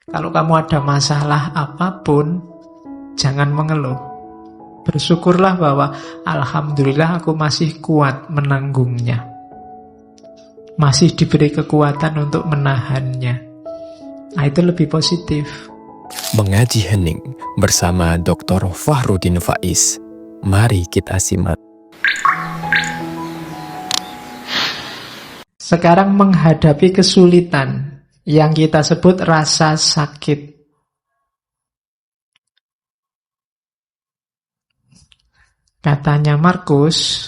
Kalau kamu ada masalah apapun, jangan mengeluh. Bersyukurlah bahwa alhamdulillah aku masih kuat menanggungnya. Masih diberi kekuatan untuk menahannya. Nah, itu lebih positif. Mengaji hening bersama Dr. Fahrudin Faiz. Mari kita simak. Sekarang menghadapi kesulitan yang kita sebut rasa sakit. Katanya Markus,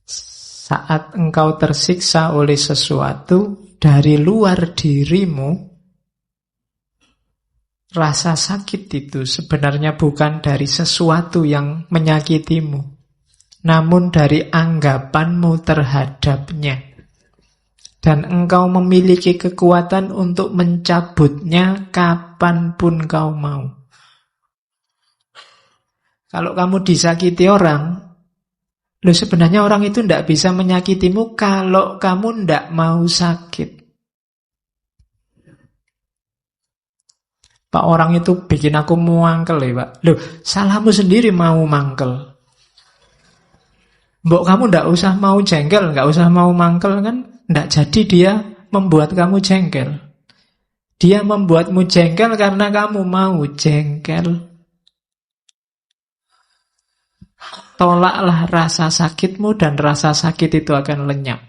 saat engkau tersiksa oleh sesuatu dari luar dirimu, rasa sakit itu sebenarnya bukan dari sesuatu yang menyakitimu, namun dari anggapanmu terhadapnya. Dan engkau memiliki kekuatan untuk mencabutnya kapanpun kau mau. Kalau kamu disakiti orang, sebenarnya orang itu tidak bisa menyakitimu kalau kamu tidak mau sakit. Pak, orang itu bikin aku mangkel ya Pak. Salahmu sendiri mau mangkel. Mbok kamu tidak usah mau jengkel, nggak usah mau mangkel kan? Tidak jadi dia membuat kamu jengkel. Dia membuatmu jengkel karena kamu mau jengkel. Tolaklah rasa sakitmu dan rasa sakit itu akan lenyap.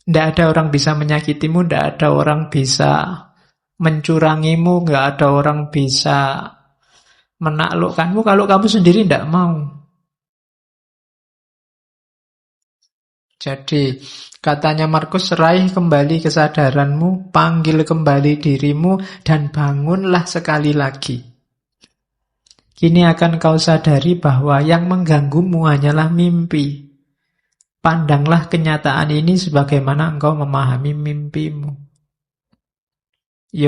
Tidak ada orang bisa menyakitimu, tidak ada orang bisa mencurangimu, tidak ada orang bisa menaklukkanmu kalau kamu sendiri tidak mau. Jadi, katanya Markus, raih kembali kesadaranmu, panggil kembali dirimu, dan bangunlah sekali lagi. Kini akan kau sadari bahwa yang mengganggumu hanyalah mimpi. Pandanglah kenyataan ini sebagaimana engkau memahami mimpimu.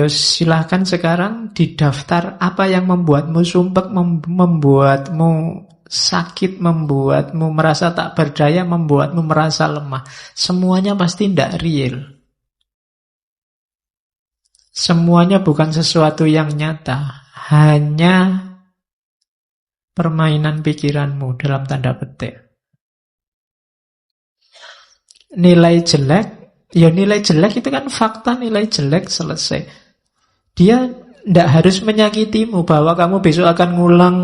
Silahkan sekarang didaftar apa yang membuatmu sumpek, membuatmu sakit, membuatmu merasa tak berdaya, membuatmu merasa lemah. Semuanya pasti tidak real. Semuanya bukan sesuatu yang nyata. Hanya permainan pikiranmu dalam tanda petik. Nilai jelek, nilai jelek itu kan fakta, nilai jelek selesai. Dia tidak harus menyakitimu bahwa kamu besok akan ngulang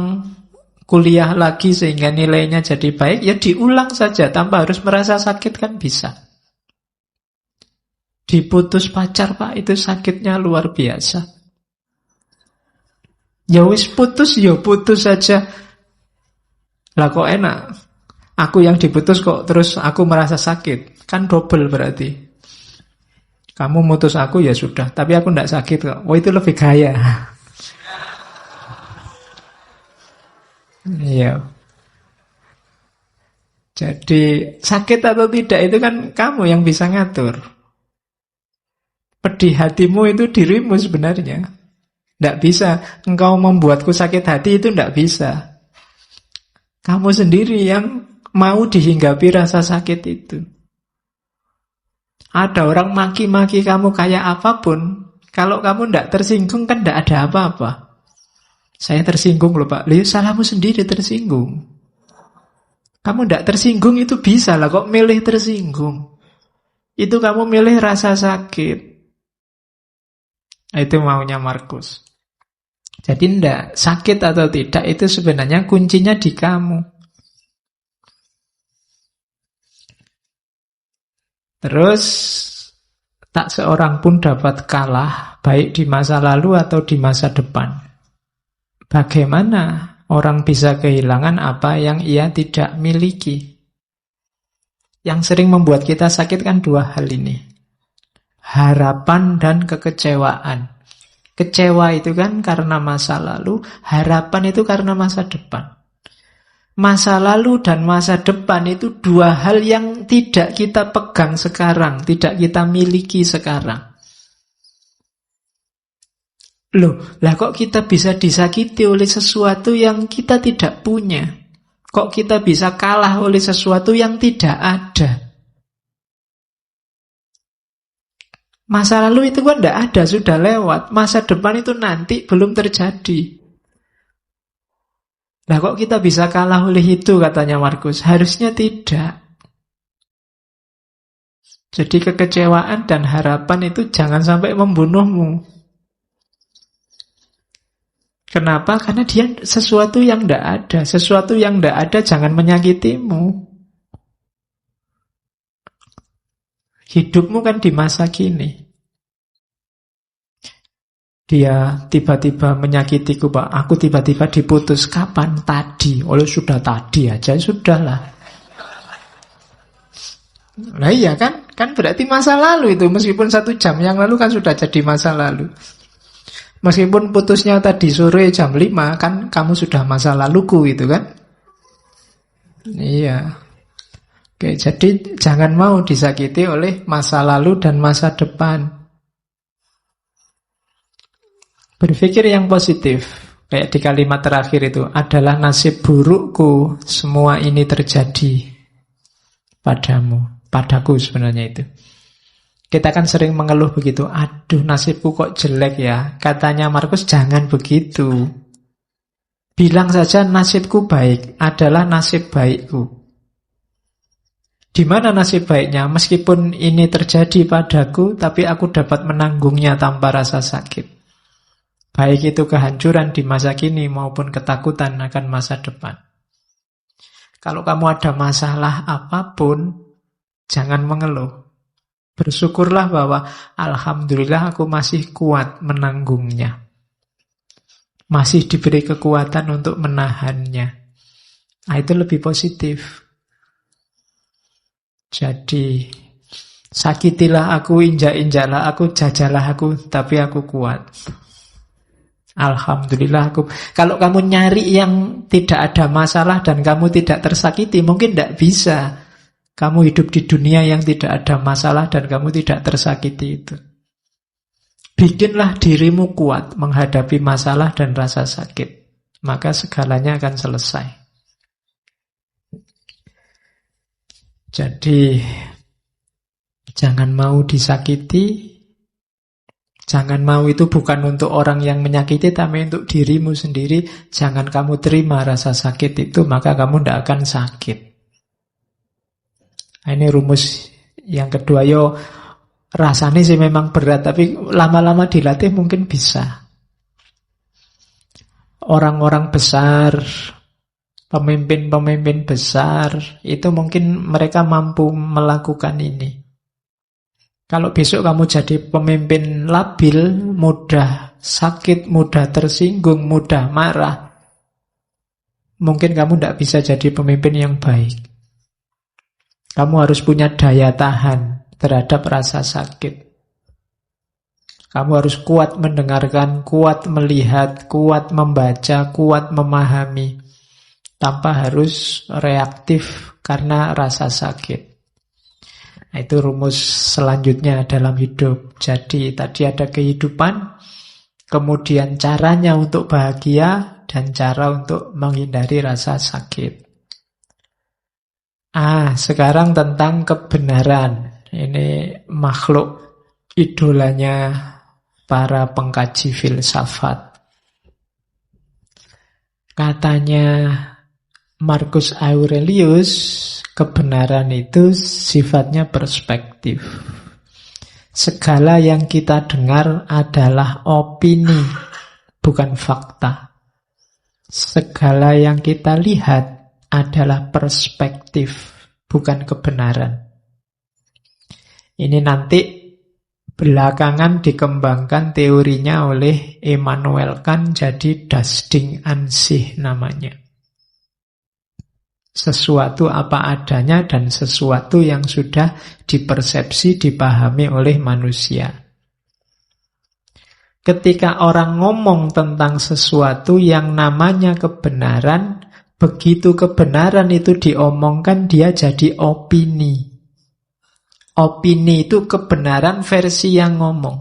kuliah lagi sehingga nilainya jadi baik, ya diulang saja tanpa harus merasa sakit kan bisa. Diputus pacar Pak, itu sakitnya luar biasa. Ya wis putus, ya putus saja. Lah kok enak? Aku yang diputus kok terus aku merasa sakit. Kan double berarti. Kamu mutus aku ya sudah, tapi aku tidak sakit kok. Oh itu lebih gaya. Iya. Jadi sakit atau tidak itu kan kamu yang bisa ngatur. Pedih hatimu itu dirimu sebenarnya. Tidak bisa engkau membuatku sakit hati, itu tidak bisa. Kamu sendiri yang mau dihinggapi rasa sakit itu. Ada orang maki-maki kamu kayak apapun, kalau kamu tidak tersinggung kan tidak ada apa-apa. Saya tersinggung loh Pak. Salahmu sendiri tersinggung. Kamu tidak tersinggung itu bisa lah, kok milih tersinggung. Itu kamu milih rasa sakit. Itu maunya Markus. Jadi tidak, sakit atau tidak itu sebenarnya kuncinya di kamu. Terus tak seorang pun dapat kalah, baik di masa lalu atau di masa depan. Bagaimana orang bisa kehilangan apa yang ia tidak miliki? Yang sering membuat kita sakit kan dua hal ini. Harapan dan kekecewaan. Kecewa itu kan karena masa lalu, harapan itu karena masa depan. Masa lalu dan masa depan itu dua hal yang tidak kita pegang sekarang, tidak kita miliki sekarang. Lah kok kita bisa disakiti oleh sesuatu yang kita tidak punya? Kok kita bisa kalah oleh sesuatu yang tidak ada? Masa lalu itu kan tidak ada, sudah lewat. Masa depan itu nanti, belum terjadi. Lah kok kita bisa kalah oleh itu, katanya Markus? Harusnya tidak. Jadi kekecewaan dan harapan itu jangan sampai membunuhmu. Kenapa? Karena dia sesuatu yang tidak ada. Sesuatu yang tidak ada jangan menyakitimu. Hidupmu kan di masa kini. Dia tiba-tiba menyakitiku, Pak. Aku tiba-tiba diputus. Kapan? Tadi. Oleh sudah tadi aja, sudahlah. Nah iya kan? Kan berarti masa lalu itu. Meskipun 1 jam yang lalu kan sudah jadi masa lalu. Meskipun putusnya tadi sore jam 5, kan kamu sudah masa laluku itu kan? Iya. Oke, jadi jangan mau disakiti oleh masa lalu dan masa depan. Berpikir yang positif. Kayak di kalimat terakhir itu, adalah nasib burukku semua ini terjadi padamu. Padaku sebenarnya itu. Kita kan sering mengeluh begitu. Aduh, nasibku kok jelek ya. Katanya Markus, jangan begitu. Bilang saja nasibku baik, adalah nasib baikku. Di mana nasib baiknya? Meskipun ini terjadi padaku, tapi aku dapat menanggungnya tanpa rasa sakit. Baik itu kehancuran di masa kini maupun ketakutan akan masa depan. Kalau kamu ada masalah apapun, jangan mengeluh. Bersyukurlah bahwa alhamdulillah aku masih kuat menanggungnya. Masih diberi kekuatan untuk menahannya. Nah, itu lebih positif. Jadi, sakitilah aku, injak-injaklah aku, jajalah aku, tapi aku kuat. Alhamdulillah aku. Kalau kamu nyari yang tidak ada masalah dan kamu tidak tersakiti, mungkin tidak bisa. Kamu hidup di dunia yang tidak ada masalah dan kamu tidak tersakiti itu. Bikinlah dirimu kuat menghadapi masalah dan rasa sakit. Maka segalanya akan selesai. Jadi, jangan mau disakiti. Jangan mau itu bukan untuk orang yang menyakiti, tapi untuk dirimu sendiri. Jangan kamu terima rasa sakit itu, maka kamu tidak akan sakit. Nah, ini rumus yang kedua. Yo, rasanya sih memang berat, tapi lama-lama dilatih mungkin bisa. Orang-orang besar, pemimpin-pemimpin besar, itu mungkin mereka mampu melakukan ini. Kalau besok kamu jadi pemimpin labil, mudah sakit, mudah tersinggung, mudah marah, mungkin kamu tidak bisa jadi pemimpin yang baik. Kamu harus punya daya tahan terhadap rasa sakit. Kamu harus kuat mendengarkan, kuat melihat, kuat membaca, kuat memahami, tanpa harus reaktif karena rasa sakit. Nah, itu rumus selanjutnya dalam hidup. Jadi tadi ada kehidupan, kemudian caranya untuk bahagia, dan cara untuk menghindari rasa sakit. Sekarang tentang kebenaran. Ini makhluk idolanya para pengkaji filsafat. Katanya Marcus Aurelius, kebenaran itu sifatnya perspektif. Segala yang kita dengar adalah opini, bukan fakta. Segala yang kita lihat adalah perspektif, bukan kebenaran. Ini nanti belakangan dikembangkan teorinya oleh Immanuel Kant, jadi Das Ding an sich namanya. Sesuatu apa adanya dan sesuatu yang sudah dipersepsi, dipahami oleh manusia. Ketika orang ngomong tentang sesuatu yang namanya kebenaran, begitu kebenaran itu diomongkan, dia jadi opini. Opini itu kebenaran versi yang ngomong.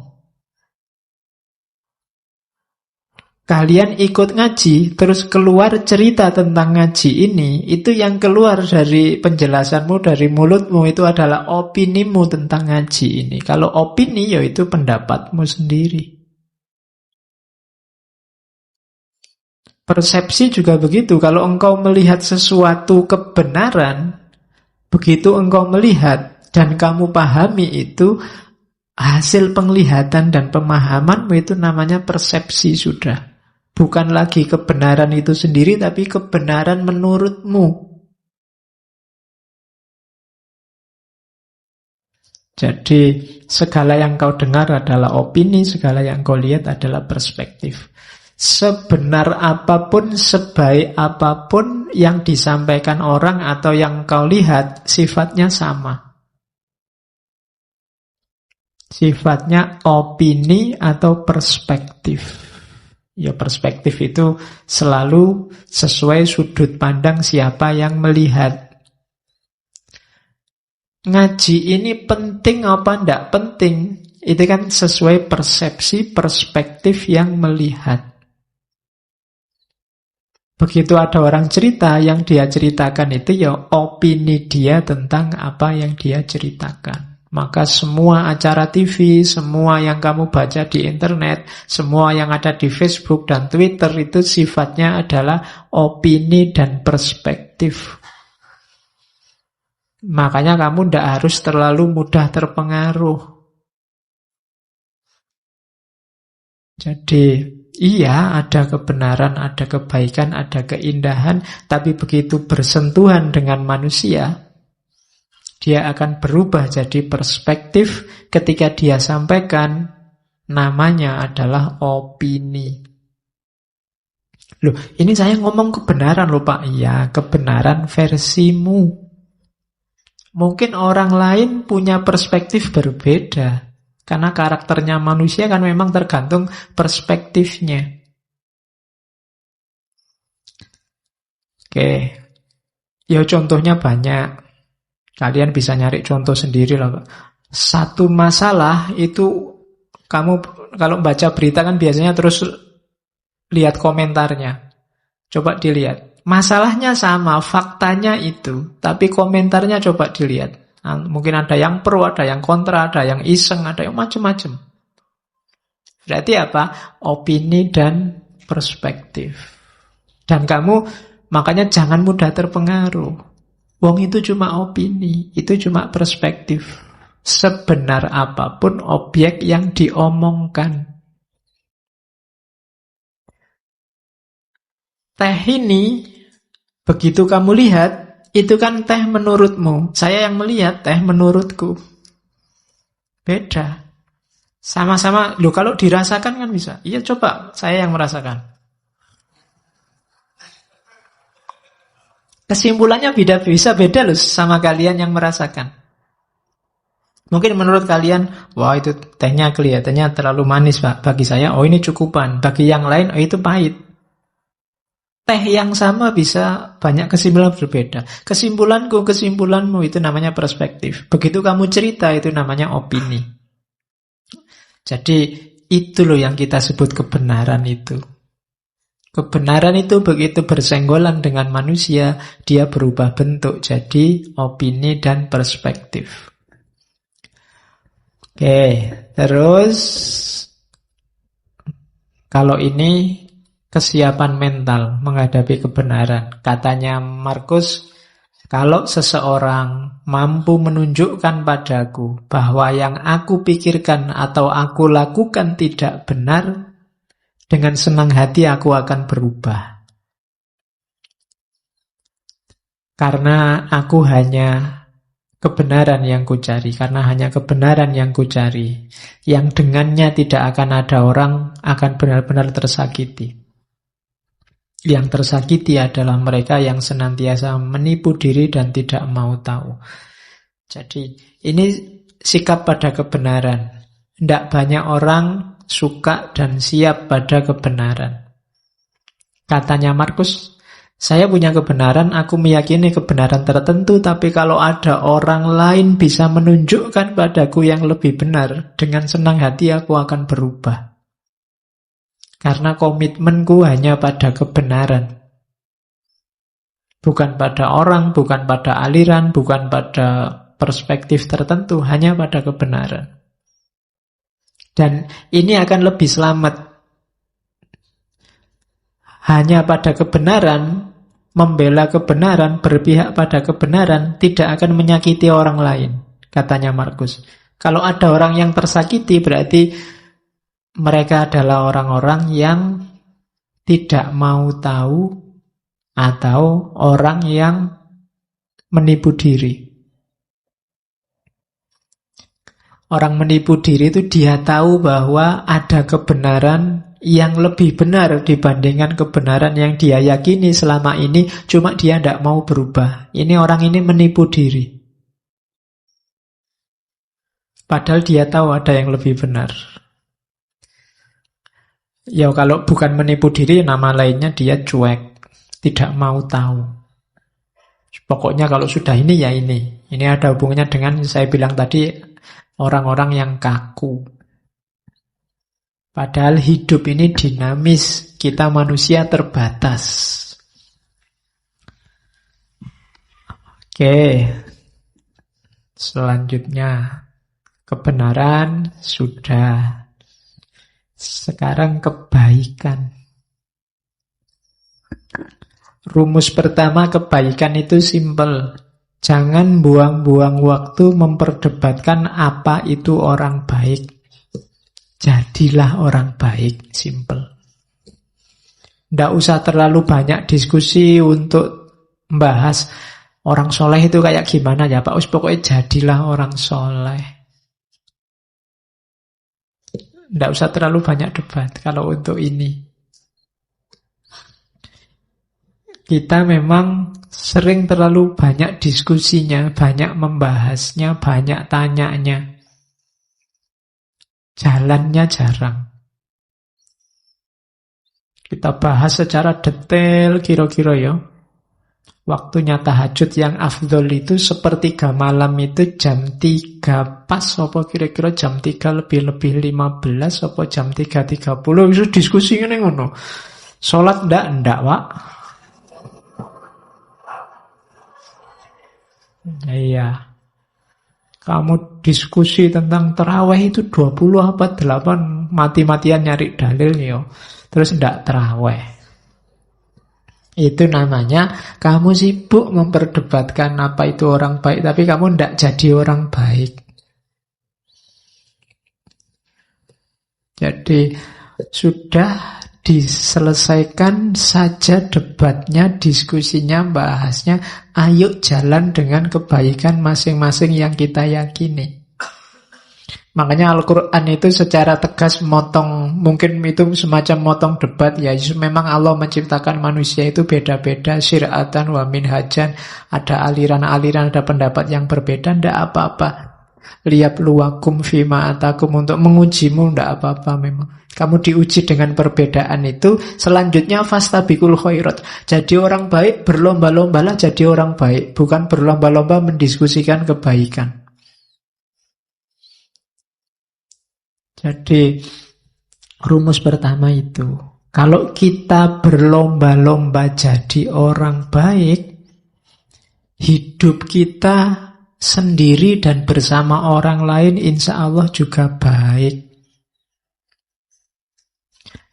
kalian ikut ngaji, terus keluar cerita tentang ngaji ini, itu yang keluar dari penjelasanmu, dari mulutmu, itu adalah opinimu tentang ngaji ini. Kalau opini, ya itu pendapatmu sendiri. Persepsi juga begitu. Kalau engkau melihat sesuatu kebenaran, begitu engkau melihat dan kamu pahami itu, hasil penglihatan dan pemahamanmu itu namanya persepsi sudah. Bukan lagi kebenaran itu sendiri, tapi kebenaran menurutmu. Jadi, segala yang kau dengar adalah opini, segala yang kau lihat adalah perspektif. Sebenar apapun, sebaik apapun yang disampaikan orang atau yang kau lihat, sifatnya sama. Sifatnya opini atau perspektif. Ya, perspektif itu selalu sesuai sudut pandang siapa yang melihat. Ngaji ini penting apa enggak penting? Itu kan sesuai persepsi, perspektif yang melihat. Begitu ada orang cerita, yang dia ceritakan itu ya opini dia tentang apa yang dia ceritakan. Maka semua acara TV, semua yang kamu baca di internet, semua yang ada di Facebook dan Twitter itu sifatnya adalah opini dan perspektif. Makanya kamu tidak harus terlalu mudah terpengaruh. Jadi, iya, ada kebenaran, ada kebaikan, ada keindahan, tapi begitu bersentuhan dengan manusia, dia akan berubah jadi perspektif. Ketika dia sampaikan, namanya adalah opini. Loh, ini saya ngomong kebenaran loh Pak. Iya, kebenaran versimu. Mungkin orang lain punya perspektif berbeda. Karena karakternya manusia kan memang tergantung perspektifnya. Oke. Ya contohnya banyak. Kalian bisa nyari contoh sendiri lah Pak. Satu masalah itu kamu kalau baca berita kan biasanya terus lihat komentarnya. Coba dilihat. Masalahnya sama, faktanya itu. Tapi komentarnya coba dilihat. Nah, mungkin ada yang pro, ada yang kontra, ada yang iseng, ada yang macam-macam. Berarti apa? Opini dan perspektif. Dan kamu makanya jangan mudah terpengaruh. Wong itu cuma opini, itu cuma perspektif. Sebenar apapun objek yang diomongkan. Teh ini, begitu kamu lihat, itu kan teh menurutmu. Saya yang melihat teh menurutku. Beda. Sama-sama, loh kalau dirasakan kan bisa. Iya coba, saya yang merasakan. Kesimpulannya bisa beda loh sama kalian yang merasakan. Mungkin menurut kalian, wah itu tehnya kelihatannya terlalu manis Pak. Bagi saya, oh ini cukupan. Bagi yang lain, oh itu pahit. Teh yang sama bisa banyak kesimpulan berbeda. Kesimpulanku, kesimpulanmu itu namanya perspektif. Begitu kamu cerita itu namanya opini. Jadi itu loh yang kita sebut kebenaran itu. Kebenaran itu begitu bersenggolan dengan manusia, dia berubah bentuk jadi opini dan perspektif. Oke, terus kalau ini kesiapan mental menghadapi kebenaran. Katanya Markus, kalau seseorang mampu menunjukkan padaku bahwa yang aku pikirkan atau aku lakukan tidak benar, dengan senang hati aku akan berubah. Karena aku hanya kebenaran yang kucari, karena hanya kebenaran yang kucari, yang dengannya tidak akan ada orang akan benar-benar tersakiti. Yang tersakiti adalah mereka yang senantiasa menipu diri dan tidak mau tahu. Jadi ini sikap pada kebenaran. Tidak banyak orang suka dan siap pada kebenaran. Katanya Markus, saya punya kebenaran, aku meyakini kebenaran tertentu, tapi kalau ada orang lain bisa menunjukkan padaku yang lebih benar, dengan senang hati aku akan berubah. Karena komitmenku hanya pada kebenaran. Bukan pada orang, bukan pada aliran, bukan pada perspektif tertentu, hanya pada kebenaran. Dan ini akan lebih selamat. Hanya pada kebenaran, membela kebenaran, berpihak pada kebenaran, tidak akan menyakiti orang lain, katanya Markus. Kalau ada orang yang tersakiti, berarti mereka adalah orang-orang yang tidak mau tahu atau orang yang menipu diri. Orang menipu diri itu dia tahu bahwa ada kebenaran yang lebih benar dibandingkan kebenaran yang dia yakini selama ini, cuma dia tidak mau berubah. Ini orang ini menipu diri. Padahal dia tahu ada yang lebih benar. Ya kalau bukan menipu diri, nama lainnya dia cuek. Tidak mau tahu. Pokoknya kalau sudah ini ya ini. Ini ada hubungannya dengan saya bilang tadi, orang-orang yang kaku. Padahal hidup ini dinamis. Kita manusia terbatas. Oke. Selanjutnya. Kebenaran sudah. Sekarang kebaikan. Rumus pertama kebaikan itu simpel. Jangan buang-buang waktu memperdebatkan apa itu orang baik. Jadilah orang baik. Simpel. Tidak usah terlalu banyak diskusi untuk membahas orang soleh itu kayak gimana ya Pak. Pokoknya jadilah orang soleh. Tidak usah terlalu banyak debat kalau untuk ini. Kita memang sering terlalu banyak diskusinya, banyak membahasnya, banyak tanyanya. Jalannya jarang. Kita bahas secara detail kira-kira ya. Waktunya tahajud yang afdol itu sepertiga malam itu jam 3 pas, apa kira-kira jam 3 lebih 15, apa jam 3.30. Itu diskusi ini ngono. Sholat ndak Pak. Iya. Kamu diskusi tentang tarawih itu 20 apa 8, mati-matian nyari dalil ya. Terus ndak tarawih. Itu namanya kamu sibuk memperdebatkan apa itu orang baik, tapi kamu tidak jadi orang baik. Jadi sudah diselesaikan saja debatnya, diskusinya, bahasnya. Ayo jalan dengan kebaikan masing-masing yang kita yakini. Makanya Al-Quran itu secara tegas motong, mungkin itu semacam motong debat ya. Memang Allah menciptakan manusia itu beda-beda, syir'atan wa minhajan, ada aliran-aliran, ada pendapat yang berbeda, ndak apa-apa. Liyabluwakum fima atakum, untuk mengujimu, ndak apa-apa memang. Kamu diuji dengan perbedaan itu. Selanjutnya fastabiqul khairat. Jadi orang baik, berlomba-lombalah jadi orang baik, bukan berlomba-lomba mendiskusikan kebaikan. Jadi rumus pertama itu, kalau kita berlomba-lomba jadi orang baik, hidup kita sendiri dan bersama orang lain insya Allah juga baik.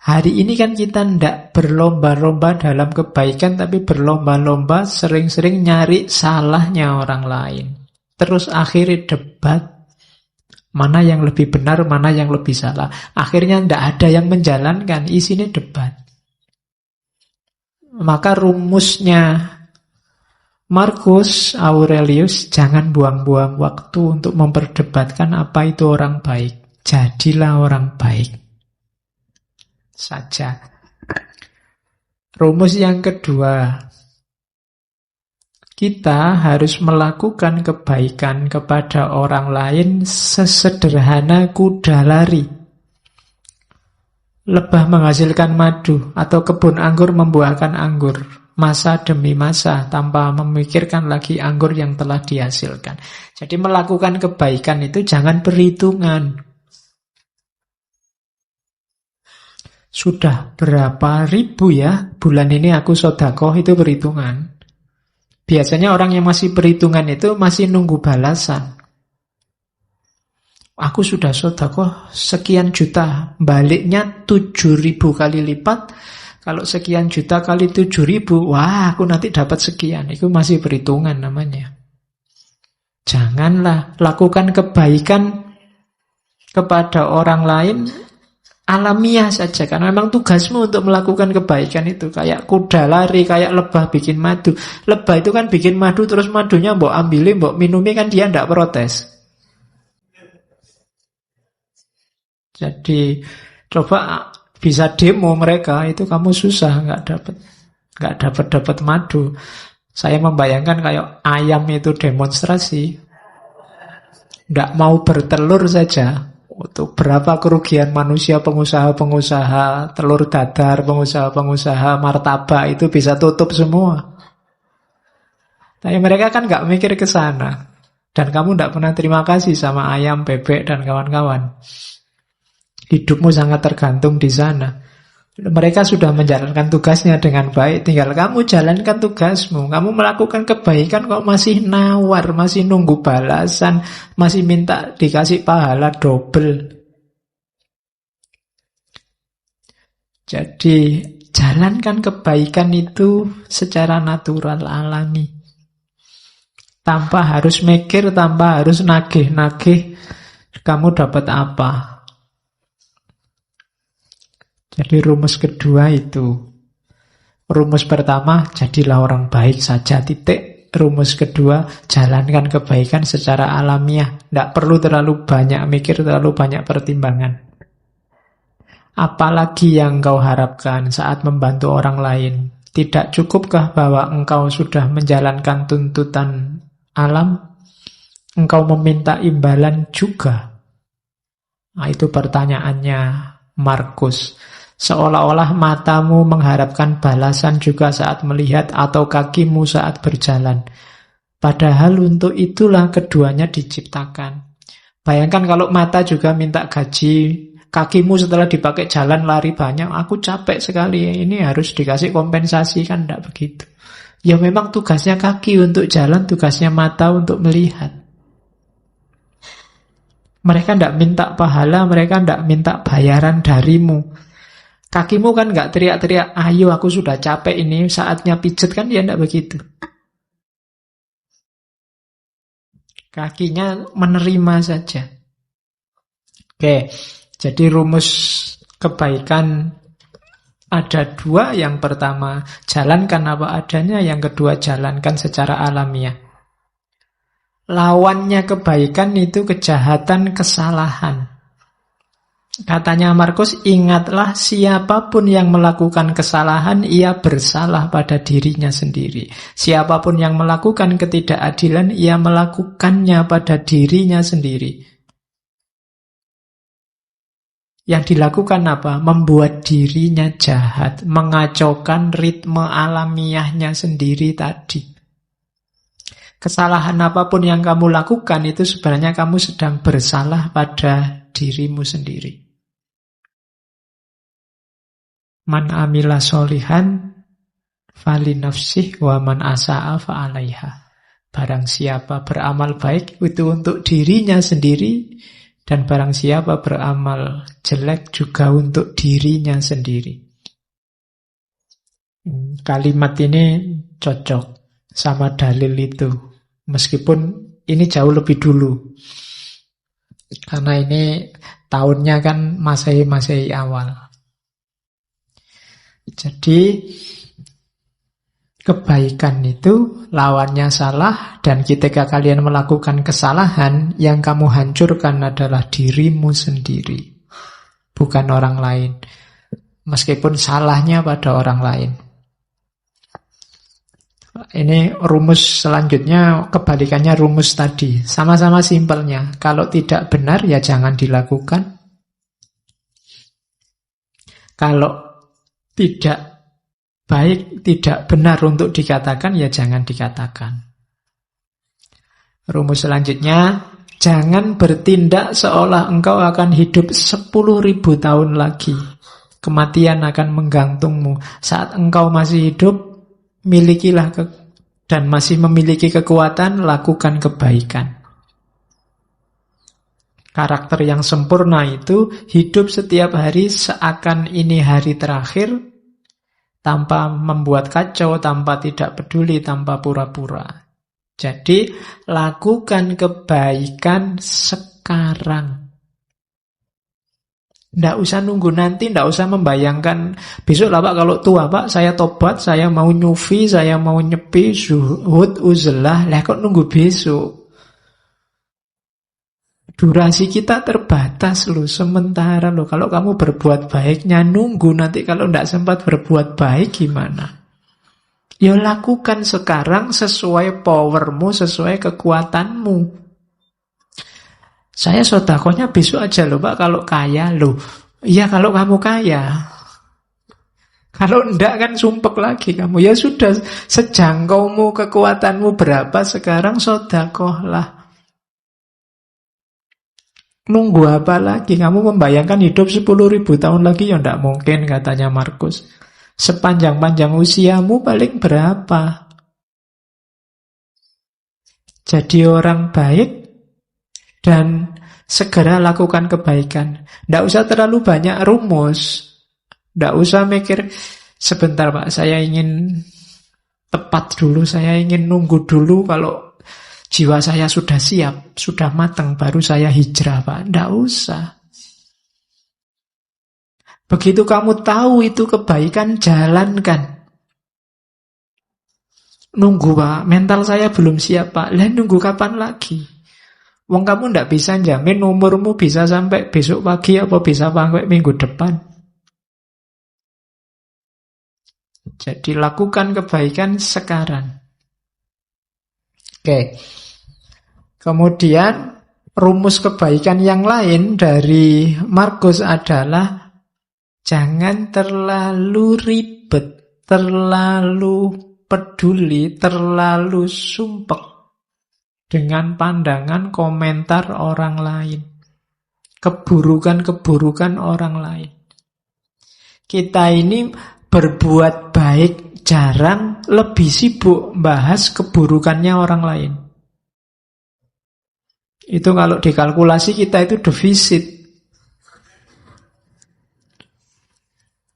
Hari ini kan kita tidak berlomba-lomba dalam kebaikan, tapi berlomba-lomba sering-sering nyari salahnya orang lain. Terus akhirnya debat. Mana yang lebih benar, mana yang lebih salah. Akhirnya tidak ada yang menjalankan, isinya debat. Maka rumusnya Marcus Aurelius, jangan buang-buang waktu untuk memperdebatkan apa itu orang baik. Jadilah orang baik saja. Rumus yang kedua, kita harus melakukan kebaikan kepada orang lain sesederhana kuda lari. Lebah menghasilkan madu atau kebun anggur membuahkan anggur. Masa demi masa tanpa memikirkan lagi anggur yang telah dihasilkan. Jadi melakukan kebaikan itu jangan perhitungan. Sudah berapa ribu ya bulan ini aku sedekah, itu perhitungan. Biasanya orang yang masih perhitungan itu masih nunggu balasan. Aku sudah sedekah sekian juta, baliknya 7.000 kali lipat. Kalau sekian juta kali 7.000, wah aku nanti dapat sekian. Itu masih perhitungan namanya. Janganlah lakukan kebaikan kepada orang lain alamiah saja, karena memang tugasmu untuk melakukan kebaikan itu. Kayak kuda lari, kayak lebah bikin madu. Lebah itu kan bikin madu, terus madunya mbok ambilin, mbok minumi, kan dia tidak protes. Jadi coba bisa demo mereka, itu kamu susah nggak dapat madu. Saya membayangkan kayak ayam itu demonstrasi, nggak mau bertelur saja. Untuk berapa kerugian manusia, pengusaha-pengusaha telur dadar, pengusaha-pengusaha martabak itu bisa tutup semua. Tapi mereka kan nggak mikir ke sana. Dan kamu nggak pernah terima kasih sama ayam, bebek, dan kawan-kawan. Hidupmu sangat tergantung di sana. Mereka sudah menjalankan tugasnya dengan baik, tinggal kamu jalankan tugasmu. Kamu melakukan kebaikan kok masih nawar, masih nunggu balasan, masih minta dikasih pahala double. Jadi jalankan kebaikan itu secara natural, alami. Tanpa harus mikir, tanpa harus nagih-nagih kamu dapat apa. Jadi rumus kedua itu. Rumus pertama, jadilah orang baik saja, titik. Rumus kedua, jalankan kebaikan secara alamiah. Tidak perlu terlalu banyak mikir, terlalu banyak pertimbangan. Apalagi yang kau harapkan saat membantu orang lain? Tidak cukupkah bahwa engkau sudah menjalankan tuntutan alam? Engkau meminta imbalan juga? Nah, itu pertanyaannya Markus. Seolah-olah matamu mengharapkan balasan juga saat melihat atau kakimu saat berjalan. Padahal untuk itulah keduanya diciptakan. Bayangkan kalau mata juga minta gaji, kakimu setelah dipakai jalan lari banyak, aku capek sekali, ini harus dikasih kompensasi, kan tidak begitu. Ya memang tugasnya kaki untuk jalan, tugasnya mata untuk melihat. Mereka tidak minta pahala, mereka tidak minta bayaran darimu. Kakimu kan nggak teriak-teriak, ayo aku sudah capek ini, saatnya pijet, kan dia tidak begitu. Kakinya menerima saja. Oke, jadi rumus kebaikan ada dua. Yang pertama, jalankan apa adanya. Yang kedua, jalankan secara alamiah. Lawannya kebaikan itu kejahatan, kesalahan. Katanya Markus, ingatlah siapapun yang melakukan kesalahan, ia bersalah pada dirinya sendiri. Siapapun yang melakukan ketidakadilan, ia melakukannya pada dirinya sendiri. Yang dilakukan apa? Membuat dirinya jahat, mengacaukan ritme alamiahnya sendiri tadi. Kesalahan apapun yang kamu lakukan itu sebenarnya kamu sedang bersalah pada dirimu sendiri. Man amila solihan fali nafsih wa man asa'a fa'alaiha. Barang siapa beramal baik itu untuk dirinya sendiri, dan barang siapa beramal jelek juga untuk dirinya sendiri. Kalimat ini cocok sama dalil itu, meskipun ini jauh lebih dulu. Karena ini tahunnya kan Masehi awal. Jadi kebaikan itu lawannya salah, dan ketika kalian melakukan kesalahan, yang kamu hancurkan adalah dirimu sendiri, bukan orang lain. Meskipun salahnya pada orang lain. Ini rumus selanjutnya, kebalikannya rumus tadi. Sama-sama simpelnya. Kalau tidak benar, ya jangan dilakukan. Kalau tidak baik, tidak benar untuk dikatakan, ya jangan dikatakan. Rumus selanjutnya, jangan bertindak seolah engkau akan hidup 10.000 tahun lagi. Kematian akan menggantungmu. Saat engkau masih hidup, milikilah dan masih memiliki kekuatan, lakukan kebaikan. Karakter yang sempurna itu hidup setiap hari seakan ini hari terakhir, tanpa membuat kacau, tanpa tidak peduli, tanpa pura-pura. Jadi, lakukan kebaikan sekarang. Tidak usah nunggu nanti, tidak usah membayangkan besok lah Pak, kalau tua Pak, saya tobat, saya mau nyufi, saya mau nyepi, zuhud, uzlah, lah kok nunggu besok? Durasi kita terbatas loh, sementara loh. Kalau kamu berbuat baiknya nunggu, nanti kalau tidak sempat berbuat baik gimana? Ya lakukan sekarang sesuai powermu, sesuai kekuatanmu. Saya sedekahnya besok aja loh Pak, kalau kaya loh. Iya kalau kamu kaya. Kalau enggak kan sumpek lagi kamu. Ya sudah, sejangkaumu, kekuatanmu berapa sekarang, sedekahlah. Nunggu apa lagi? Kamu membayangkan hidup 10.000 tahun lagi? Ya tidak mungkin, katanya Markus. Sepanjang-panjang usiamu paling berapa? Jadi orang baik dan segera lakukan kebaikan. Tidak usah terlalu banyak rumus. Tidak usah mikir, sebentar Pak, saya ingin tepat dulu, saya ingin nunggu dulu kalau jiwa saya sudah siap, sudah matang, baru saya hijrah Pak. Tidak usah. Begitu kamu tahu itu kebaikan, jalankan. Nunggu Pak, mental saya belum siap Pak. Lah nunggu kapan lagi? Wong kamu tidak bisa jamin umurmu bisa sampai besok pagi apa bisa sampai minggu depan. Jadi lakukan kebaikan sekarang. Oke. Kemudian rumus kebaikan yang lain dari Markus adalah jangan terlalu ribet, terlalu peduli, terlalu sumpek dengan pandangan komentar orang lain. Keburukan-keburukan orang lain. Kita ini berbuat baik jarang, lebih sibuk bahas keburukannya orang lain. Itu kalau dikalkulasi kita itu defisit.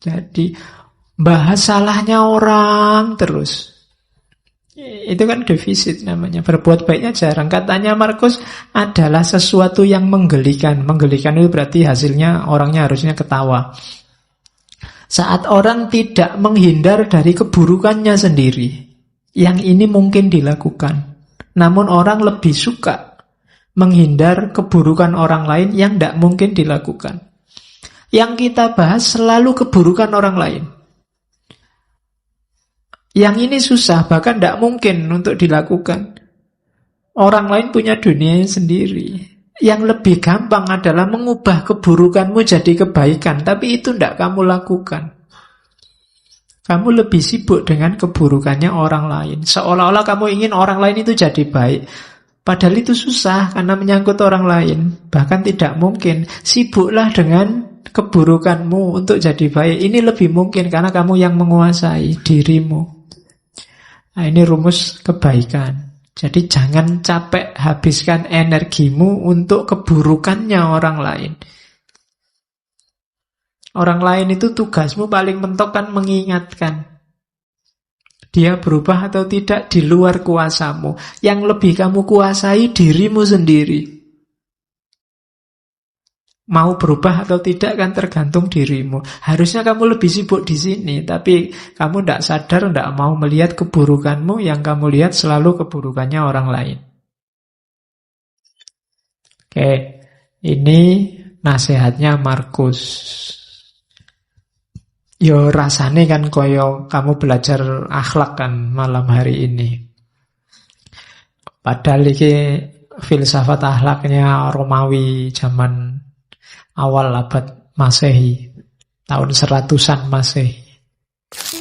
Jadi bahas salahnya orang terus. Itu kan defisit namanya. Berbuat baiknya jarang. Katanya Markus adalah sesuatu yang menggelikan. Menggelikan itu berarti hasilnya orangnya harusnya ketawa. Saat orang tidak menghindar dari keburukannya sendiri. Yang ini mungkin dilakukan. Namun orang lebih suka menghindar keburukan orang lain yang tidak mungkin dilakukan. Yang kita bahas selalu keburukan orang lain. Yang ini susah, bahkan tidak mungkin untuk dilakukan. Orang lain punya dunia sendiri. Yang lebih gampang adalah mengubah keburukanmu jadi kebaikan. Tapi itu tidak kamu lakukan. Kamu lebih sibuk dengan keburukannya orang lain. Seolah-olah kamu ingin orang lain itu jadi baik. Padahal itu susah karena menyangkut orang lain. Bahkan tidak mungkin. Sibuklah dengan keburukanmu untuk jadi baik. Ini lebih mungkin karena kamu yang menguasai dirimu. Nah, ini rumus kebaikan. Jadi jangan capek habiskan energimu untuk keburukannya orang lain. Orang lain itu tugasmu paling mentok kan mengingatkan. Dia berubah atau tidak di luar kuasamu. Yang lebih kamu kuasai dirimu sendiri. Mau berubah atau tidak kan tergantung dirimu. Harusnya kamu lebih sibuk di sini, tapi kamu tidak sadar, tidak mau melihat keburukanmu. Yang kamu lihat selalu keburukannya orang lain. Oke, ini nasihatnya Markus. Yo rasane kan koyo kamu belajar akhlak kan malam hari ini. Padahal ini filsafat akhlaknya Romawi zaman awal abad Masehi, tahun 100-an Masehi.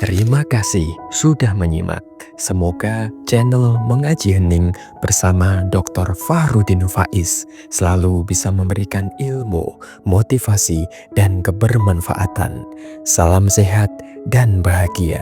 Terima kasih sudah menyimak. Semoga channel Mengaji Hening bersama Dr. Fahrudin Faiz selalu bisa memberikan ilmu, motivasi, dan kebermanfaatan. Salam sehat dan bahagia.